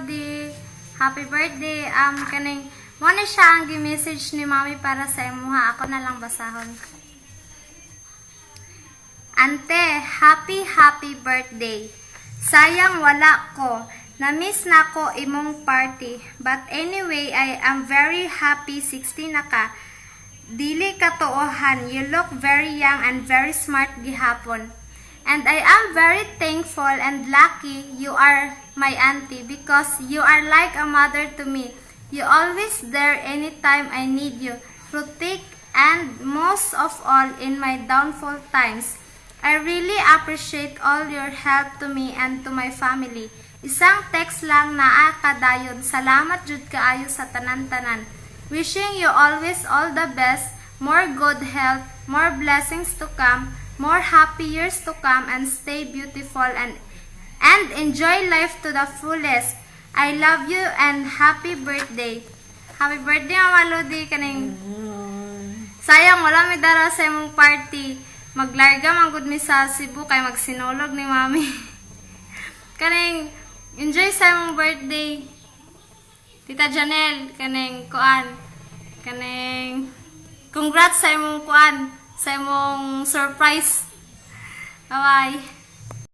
Lodi. Happy birthday. Kaning mo na siya ang gi-message ni Mami para sa imuha. Ako na lang basahon. Ante, happy birthday. Sayang wala ko. Na-miss na ko imong party. But anyway, I am very happy 16 na ka. Dili katuohan. You look very young and very smart gihapon. And I am very thankful and lucky you are my auntie because you are like a mother to me. You always there anytime I need you. Protect and most of all in my downfall times. I really appreciate all your help to me and to my family. Isang text lang naa kadayon. Salamat jud kaayo sa tanan-tanan. Wishing you always all the best, more good health, more blessings to come, more happy years to come, and stay beautiful and enjoy life to the fullest. I love you and happy birthday. Happy birthday, Mama Lodi. Kaning sayang wala may dara sa imong party. Maglarga man gud mi sa Cebu kay magsinulog ni Mami. Kaning enjoy sa imong birthday. Tita Janelle, kaning kuan. Kaning congrats sa imong kuan, sa imong surprise. Bye-bye.